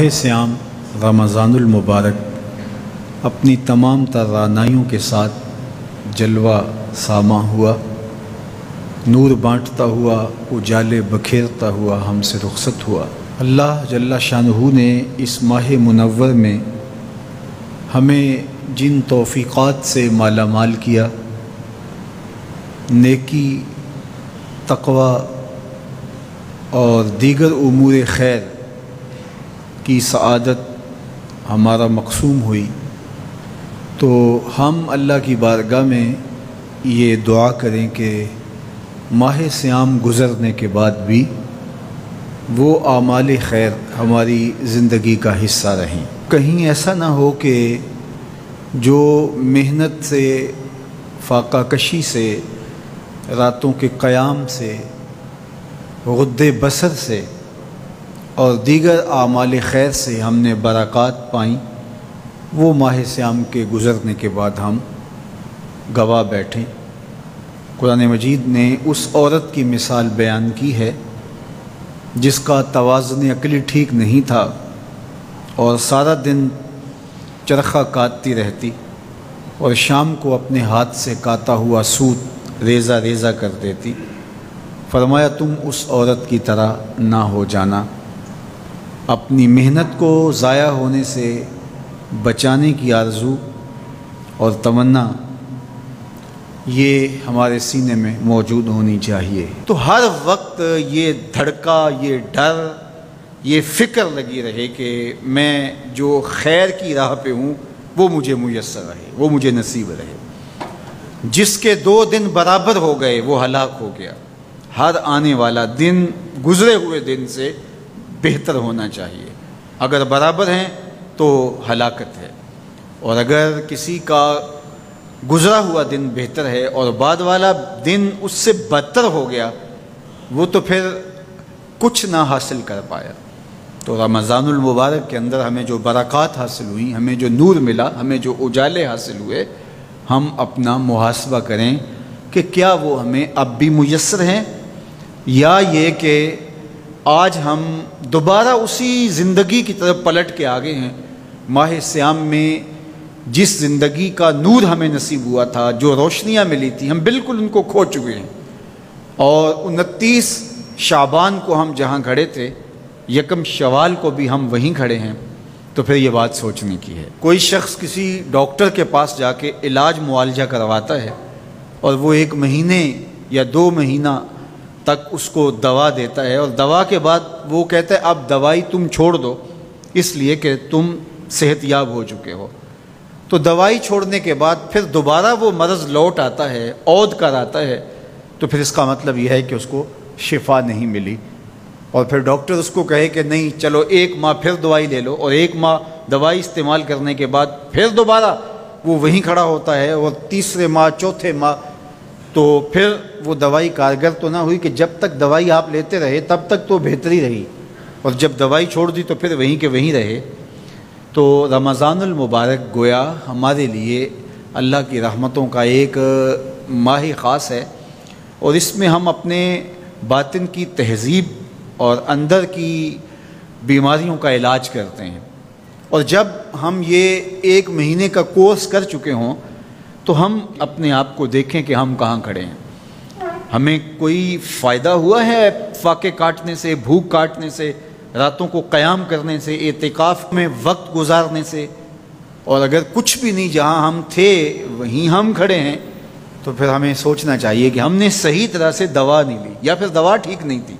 ماہ سیام رمضان المبارک اپنی تمام توانائیوں کے ساتھ جلوہ ساماں ہوا، نور بانٹتا ہوا، اجالے بکھیرتا ہوا ہم سے رخصت ہوا۔ اللہ جل شانہ نے اس ماہ منور میں ہمیں جن توفیقات سے مالا مال کیا، نیکی، تقوی اور دیگر امور خیر کی سعادت ہمارا مقسوم ہوئی، تو ہم اللہ کی بارگاہ میں یہ دعا کریں کہ ماہ سیام گزرنے کے بعد بھی وہ اعمال خیر ہماری زندگی کا حصہ رہیں۔ کہیں ایسا نہ ہو کہ جو محنت سے، فاقہ کشی سے، راتوں کے قیام سے، غد بصر سے اور دیگر اعمال خیر سے ہم نے برکات پائیں، وہ ماہ سیام کے گزرنے کے بعد ہم گواہ بیٹھیں۔ قرآن مجید نے اس عورت کی مثال بیان کی ہے جس کا توازن عقلی ٹھیک نہیں تھا اور سارا دن چرخہ کاٹتی رہتی اور شام کو اپنے ہاتھ سے کاتا ہوا سوت ریزہ ریزہ کر دیتی۔ فرمایا تم اس عورت کی طرح نہ ہو جانا، اپنی محنت کو ضائع ہونے سے بچانے کی آرزو اور تمنا یہ ہمارے سینے میں موجود ہونی چاہیے۔ تو ہر وقت یہ دھڑکا، یہ ڈر، یہ فکر لگی رہے کہ میں جو خیر کی راہ پہ ہوں وہ مجھے میسر رہے، وہ مجھے نصیب رہے۔ جس کے 2 دن برابر ہو گئے وہ ہلاک ہو گیا۔ ہر آنے والا دن گزرے ہوئے دن سے بہتر ہونا چاہیے۔ اگر برابر ہیں تو ہلاکت ہے، اور اگر کسی کا گزرا ہوا دن بہتر ہے اور بعد والا دن اس سے بدتر ہو گیا، وہ تو پھر کچھ نہ حاصل کر پایا۔ تو رمضان المبارک کے اندر ہمیں جو برکات حاصل ہوئی، ہمیں جو نور ملا، ہمیں جو اجالے حاصل ہوئے، ہم اپنا محاسبہ کریں کہ کیا وہ ہمیں اب بھی میسر ہیں، یا یہ کہ آج ہم دوبارہ اسی زندگی کی طرف پلٹ کے آگے ہیں۔ ماہ سیام میں جس زندگی کا نور ہمیں نصیب ہوا تھا، جو روشنیاں ملی تھی، ہم بالکل ان کو کھو چکے ہیں، اور 29 شعبان کو ہم جہاں کھڑے تھے، 1 شوال کو بھی ہم وہیں کھڑے ہیں۔ تو پھر یہ بات سوچنے کی ہے۔ کوئی شخص کسی ڈاکٹر کے پاس جا کے علاج معالجہ کرواتا ہے اور وہ 1 مہینے یا 2 مہینہ تک اس کو دوا دیتا ہے، اور دوا کے بعد وہ کہتا ہے اب دوائی تم چھوڑ دو اس لیے کہ تم صحت یاب ہو چکے ہو۔ تو دوائی چھوڑنے کے بعد پھر دوبارہ وہ مرض لوٹ آتا ہے، عود کر آتا ہے، تو پھر اس کا مطلب یہ ہے کہ اس کو شفا نہیں ملی، اور پھر ڈاکٹر اس کو کہے کہ نہیں چلو 1 ماہ پھر دوائی لے لو، اور 1 ماہ دوائی استعمال کرنے کے بعد پھر دوبارہ وہ وہیں کھڑا ہوتا ہے، اور تیسرے ماہ، چوتھے ماہ، تو پھر وہ دوائی کارگر تو نہ ہوئی کہ جب تک دوائی آپ لیتے رہے تب تک تو بہتری رہی، اور جب دوائی چھوڑ دی تو پھر وہیں کے وہیں رہے۔ تو رمضان المبارک گویا ہمارے لیے اللہ کی رحمتوں کا ایک ماہ خاص ہے، اور اس میں ہم اپنے باطن کی تہذیب اور اندر کی بیماریوں کا علاج کرتے ہیں۔ اور جب ہم یہ 1 مہینے کا کورس کر چکے ہوں تو ہم اپنے آپ کو دیکھیں کہ ہم کہاں کھڑے ہیں۔ ہمیں کوئی فائدہ ہوا ہے فاقے کاٹنے سے، بھوک کاٹنے سے، راتوں کو قیام کرنے سے، اعتکاف میں وقت گزارنے سے؟ اور اگر کچھ بھی نہیں، جہاں ہم تھے وہیں ہم کھڑے ہیں، تو پھر ہمیں سوچنا چاہیے کہ ہم نے صحیح طرح سے دوا نہیں لی، یا پھر دوا ٹھیک نہیں تھی،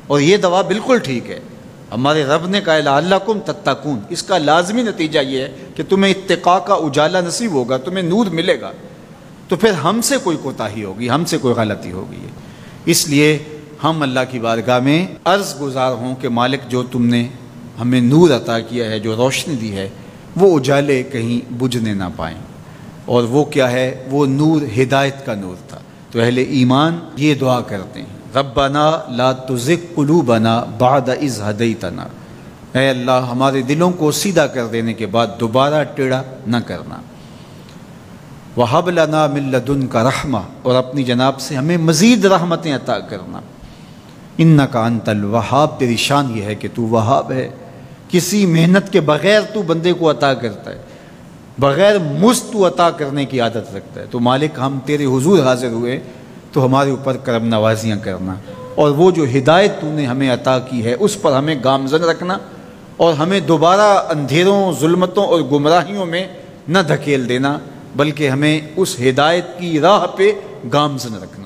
اور یہ دوا بالکل ٹھیک ہے۔ ہمارے رب نے کہا لعلکم تتقون، اس کا لازمی نتیجہ یہ ہے کہ تمہیں اتقاء کا اجالا نصیب ہوگا، تمہیں نور ملے گا۔ تو پھر ہم سے کوئی کوتاہی ہوگی، ہم سے کوئی غلطی ہوگی، اس لیے ہم اللہ کی بارگاہ میں عرض گزار ہوں کہ مالک جو تم نے ہمیں نور عطا کیا ہے، جو روشنی دی ہے، وہ اجالے کہیں بجھنے نہ پائیں۔ اور وہ کیا ہے؟ وہ نور ہدایت کا نور تھا۔ تو اہل ایمان یہ دعا کرتے ہیں، ربنا لا تزغ قلوبنا بعد اذ ہدیتنا، اے اللہ ہمارے دلوں کو سیدھا کر دینے کے بعد دوبارہ ٹیڑھا نہ کرنا۔ وَهَبْ لَنَا مِن لَّدُنْكَ رَحْمَةً، اور اپنی جناب سے ہمیں مزید رحمتیں عطا کرنا۔ اِنَّكَ أَنْتَ الْوَهَّابُ، تیری شان یہ ہے کہ تو وہاب ہے، کسی محنت کے بغیر تو بندے کو عطا کرتا ہے، بغیر مزد تو عطا کرنے کی عادت رکھتا ہے۔ تو مالک ہم تیرے حضور حاضر ہوئے تو ہمارے اوپر کرم نوازیاں کرنا، اور وہ جو ہدایت تو نے ہمیں عطا کی ہے اس پر ہمیں گامزن رکھنا، اور ہمیں دوبارہ اندھیروں، ظلمتوں اور گمراہیوں میں نہ دھکیل دینا، بلکہ ہمیں اس ہدایت کی راہ پہ گامزن رکھنا۔